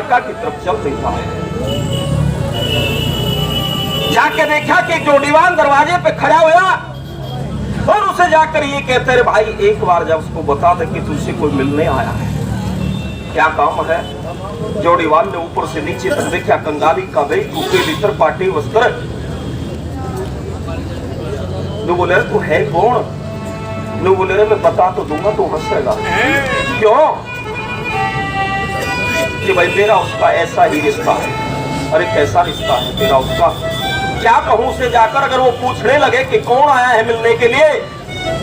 द्वारका की तरफ चल देता है। जाके देखा कि जोड़ीवान दरवाजे पे खड़ा हुआ और उसे जाकर ये कहते रहे, भाई एक बार जब उसको बता दे कि तुझसे कोई मिलने आया है, क्या काम है। जोड़ीवान ने ऊपर से नीचे तक देखा, कंगाली का दही, टूटे भीतर पाटे वस्त्र। नु बोले तू है कौन? नु बोले रे मैं बता तो दूंगा, तू हंसेगा। क्यों? कि भाई मेरा उसका ऐसा ही रिश्ता है। अरे कैसा रिश्ता है तेरा उसका? क्या कहूं उसे जाकर, अगर वो पूछने लगे कि कौन आया है मिलने के लिए,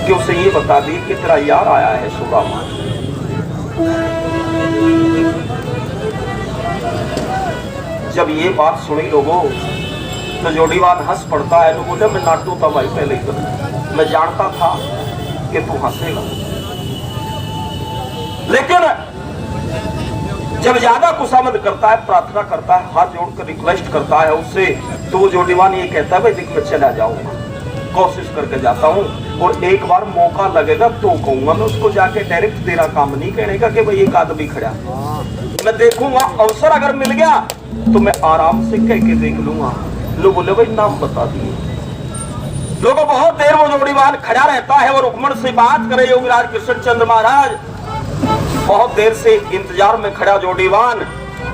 कि उसे ये बता दी कि तेरा यार आया है सुदामा। जब ये बात सुनी लोगों, तो जोड़ीवान हंस पड़ता है। लोगों ने मैं नाटू था भाई पहले ही, मैं जानता था कि तू हंसेगा, लेकिन जब ज्यादा खुशामद करता है, प्रार्थना करता है, हाथ जोड़कर रिक्वेस्ट करता है उससे, तो वो जोड़ीवान ये कहता है भाई देख मैं चला जाऊंगा, कोशिश करके जाता हूँ, और एक बार मौका लगेगा तो कहूंगा मैं उसको, जाके डायरेक्ट तेरा काम नहीं कहने का कि भाई एक आदमी खड़ा, मैं देखूंगा अवसर अगर मिल गया तो मैं आराम से कह के देख लूंगा। लोग बोले भाई नाम बता दिए। लोगों बहुत देर वो जोड़ीवान खड़ा रहता है और रुक्मण से बात करे योगीराज कृष्णचंद्र महाराज। बहुत देर से इंतजार में खड़ा जोड़ीवान,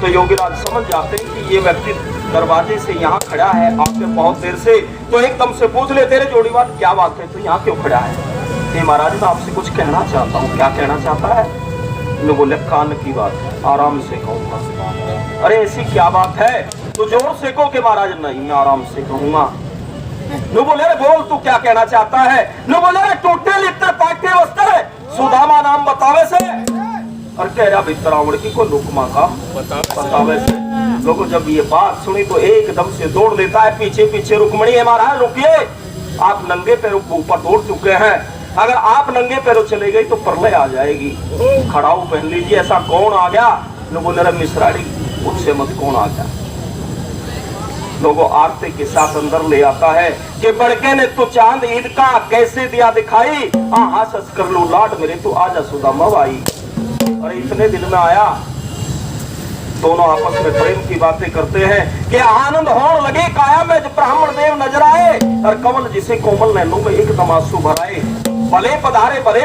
तो योगीराज समझ जाते हैं कि ये व्यक्ति दरवाजे से यहाँ खड़ा है आके बहुत देर से, तो एकदम से पूछ लेते हैं जोड़ीवान क्या बात है, तो यहाँ क्यों खड़ा है? ये महाराज मैं आपसे कुछ कहना चाहता हूँ। क्या कहना चाहता है? नो बोले कान की बात, आराम से कहूंगा। अरे ऐसी क्या बात है? तो जोर से कहो कि महाराज नहीं मैं आराम से कहूंगा। नो बोले बोल तू क्या कहना चाहता है? नो बोले टूटे लित्र पाटे वस्त्र सुदामा नाम बतावे से, और कह रहा भितरावण की को लुकमा का बतावे से। लोगों जब ये बात सुनी तो एकदम से दौड़ लेता है पीछे पीछे। रुक्मणी है महाराज रुकिए, आप नंगे पैरों ऊपर दौड़ चुके हैं, अगर आप नंगे पैरों चले गए तो प्रलय आ जाएगी, खड़ाऊ पहन लीजिए। ऐसा कौन आ गया? लोगों ने मिश्राड़ी उससे मत कौन आ गया। लोगों आरती के साथ अंदर ले आता है कि बड़के ने तो चांद ईद का कैसे दिया दिखाई, हाँ सस कर लो लाड मेरे तू आजा सुदामा भाई। अरे इतने दिन में आया, दोनों आपस में प्रेम की बातें करते हैं कि आनंद होने लगे काया में जब ब्राह्मण देव नजर आए, और कमल जिसे कोमल नैनों में एकदम आंसू भराए। भले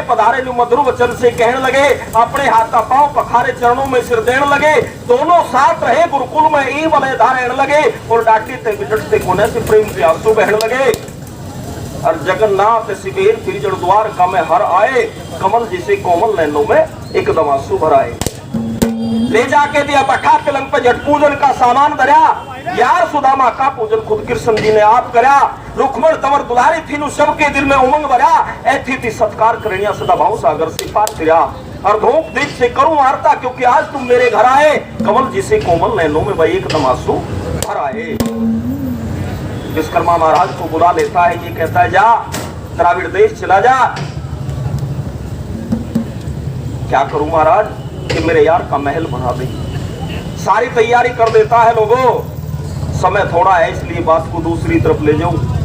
पधारे नु मधुर वचन से कहने लगे, अपने हाथा पांव पखारे चरणों में सिर देने लगे। दोनों साथ रहे गुरुकुल में ई वलय धारण लगे, और डांटते बिटते कोने से प्रेम के आंसू बहने लगे। और जगन्नाथ शिवेर फिर जड़ द्वार का में हर आए, कमल जिसे कोमल नैनों में एकदम आंसू भराए। ले जाके दिया बैठा पलंग पे, जट पूजन का सामान धरा, यार सुदामा का पूजन खुद कृष्ण जी ने आप करा। रुक्मण तंवर दुलारी थी नु सबके दिल में उमंग भरा, ऐथी थी सत्कार करनिया सदा भाव सागर से पार फिरा। और धूप दीप से करूं वार्ता क्योंकि आज तुम मेरे घर आए, कमल जिसे कोमल नैनों में भाई एकदम आंसू भर आए। विश्वकर्मा महाराज को बुला लेता है, ये कहता है जा द्राविड़ देश चला जा। क्या करूं महाराज? कि मेरे यार का महल बना दे। सारी तैयारी कर देता है लोगों, समय थोड़ा है इसलिए बात को दूसरी तरफ ले जाऊं।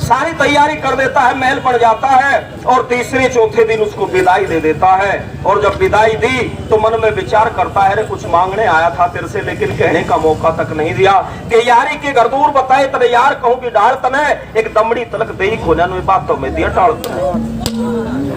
सारी तैयारी कर देता है, महल बन जाता है, और तीसरे चौथे दिन उसको विदाई दे देता है। और जब विदाई दी तो मन में विचार करता है, रे कुछ मांगने आया था तेरे से, लेकिन कहने का मौका तक नहीं दिया कि यारी के घर दूर बताए तेरे यार कहूं कि डाल तने एक दमड़ी तलक दे खोजन में बातों में दिया टाल।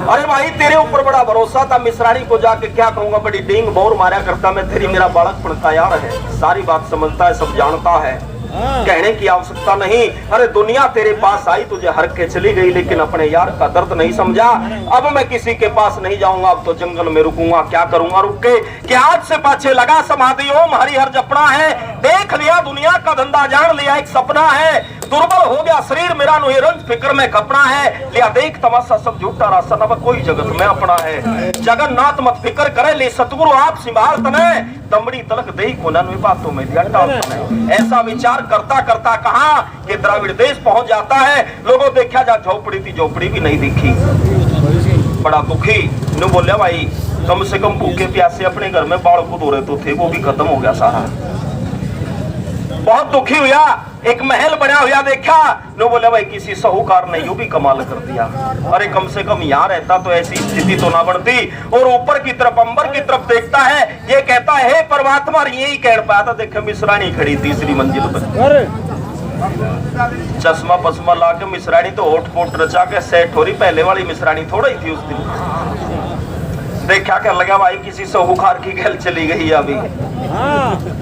अरे भाई तेरे ऊपर बड़ा भरोसा था, मिश्राणी को जाके क्या कहूंगा, बड़ी डींग बोर मारा करता मैं, तेरी मेरा बालकपन का यार है, सारी बात समझता है, सब जानता है, कहने की आवश्यकता नहीं। अरे दुनिया तेरे पास आई तुझे हर के चली गई, लेकिन अपने यार का दर्द नहीं समझा। अब मैं किसी के पास नहीं जाऊंगा, अब तो जंगल में रुकूंगा। क्या करूंगा रुक के कि आज से पाछे लगा समाधि ओम हरिहर जपना है। देख लिया दुनिया का धंधा, जान लिया एक सपना है, दुर्बल हो गया शरीर मेरा नु रंज फिक्र में कपना है। लिया देख तमाशा सब झूठा रास्ता, न कोई जगत में अपना है। जगन्नाथ मत फिक्र करे ले सतगुरु आप संभाल तने, दमड़ी तलक दही को नन्वे बातों में दिया टाल तने। ऐसा विचार करता करता कहा कि द्राविड़ देश पहुंच जाता है। लोगों देखा जा झोपड़ी थी, झोपड़ी भी नहीं दिखी, बड़ा दुखी न बोले भाई कम से कम भूखे प्यासे अपने घर में बाल को दो रहे तो थे, वो भी खत्म हो गया सारा। बहुत दुखी हुआ। एक महल बना हुआ देखा, नो बोले भाई किसी साहूकार ने यूं भी कमाल कर दिया, अरे कम से कम यहाँ रहता तो ऐसी स्थिति तो ना बढ़ती। और ऊपर की तरफ अंबर की तरफ देखता है, ये कहता है हे परमात्मा, यही कह पाया था, देखे मिश्राणी खड़ी तीसरी मंजिल पर, चश्मा पश्मा ला के मिश्राणी तो होठ पोट रचा के सेट हो रही, पहले वाली मिश्राणी थोड़ा ही थी उस दिन। देखा कर लगा भाई किसी साहूकार की गल चली गई अभी,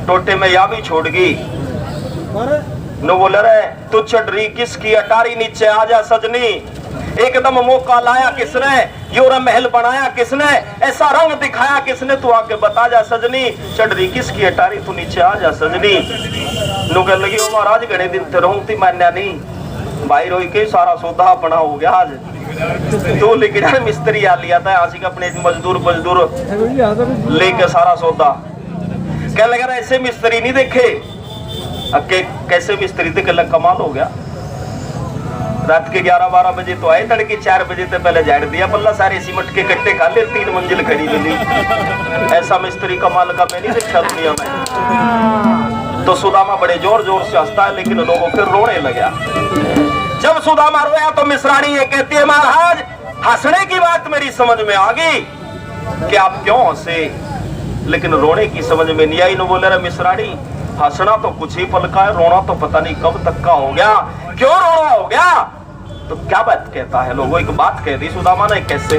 टोटे में या भी छोड़ गई। नो बोले रे तू चढ़ी किसकी अटारी, नीचे आ जा सजनी, एकदम मौका लाया किसने, योरा महल बनाया किसने, ऐसा रंग दिखाया किसने, तू आके बता जा सजनी, चढ़ी किसकी अटारी, तू नीचे आ जा सजनी। नो कह लगी ओ महाराज घने दिन ते रहूं थी, मान्या नहीं भाई, रोई के सारा सौदा अपना हो गया आज, तू लेकिन मिस्त्री आ लिया था आशिक अपने मजदूर लेके सारा सौदा। कह लगा ऐसे मिस्त्री नहीं देखे, कैसे मिस्त्री थे, कल कमाल हो गया। रात के 11-12 बजे तो आए, तड़के 4 बजे से पहले झाड़ दिया पल्ला, सारे सीमेंट के कट्टे खा ले, 3 मंजिल खड़ी मिली। ऐसा मिस्त्री कमाल का मैं नहीं देखा दुनिया में। तो सुदामा बड़े जोर जोर से हंसता है, लेकिन लोगों फिर रोने लगा। जब सुदामा रोया तो मिश्राणी ये कहती है, महाराज हंसने की बात मेरी समझ में आ गई कि आप क्यों हंसे, लेकिन रोने की समझ में नहीं आई। नो बोले रे मिश्राणी, हंसना तो कुछ ही पल का है, रोना तो पता नहीं कब तक का हो गया, क्यों रोना हो गया। तो क्या बात कहता है, लोगों एक बात कह दी सुदामा ने, कैसे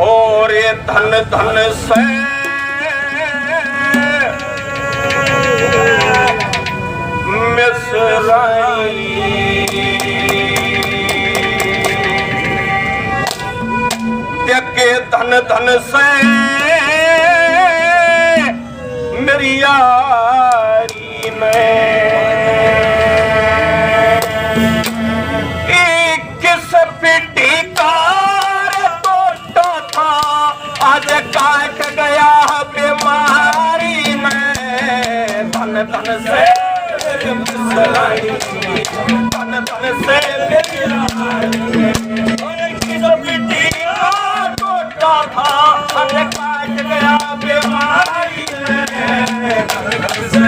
और ये धन धन से के धन धन से मेरी यारी में किस पिटी कार तोटा था, आज काट गया बीमारी में। धन धन से धन धन से किस पिटी कार तोटा था, आज काट गया बीमारी में। धन धन से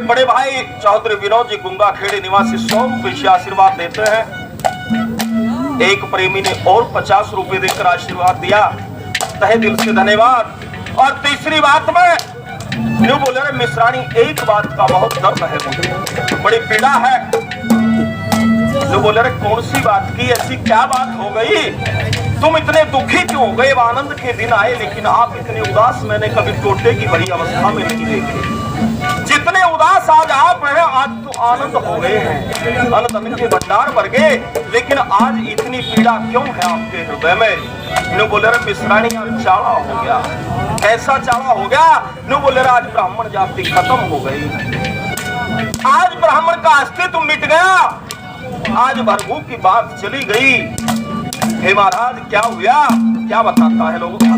बड़े भाई चौधरी विनोद जी गुंगा खेड़ी निवासी 100 रुपए से आशीर्वाद देते हैं। एक प्रेमी ने और 50 रुपए देकर आशीर्वाद दिया, तहे दिल से धन्यवाद। और तीसरी बात में न्यू बोले रे मिश्राणी, एक बात का बहुत दर्द है मुझे, बड़ी पीड़ा है। न्यू बोले रे कौन सी बात की, ऐसी क्या बात हो गई, तुम इतने दुखी क्यों हो गए? आनंद के दिन आए लेकिन आप इतने उदास मैंने कभी टोटे की भरी अवस्था में नहीं देखे। जितने उदास आज आप हैं, आज तो आनंद हो गए हैं, अन्न के भंडार भर गए, लेकिन आज इतनी पीड़ा क्यों है आपके हृदय में? न्यू बोले रे मिश्राणी आज चाड़ा हो गया। कैसा चाड़ा हो गया? न्यू बोले रे आज ब्राह्मण जाति खत्म हो गई, आज ब्राह्मण का अस्तित्व मिट गया, आज भरभू की बात चली गई। हे महाराज क्या हुआ, क्या बताता है लोगों को?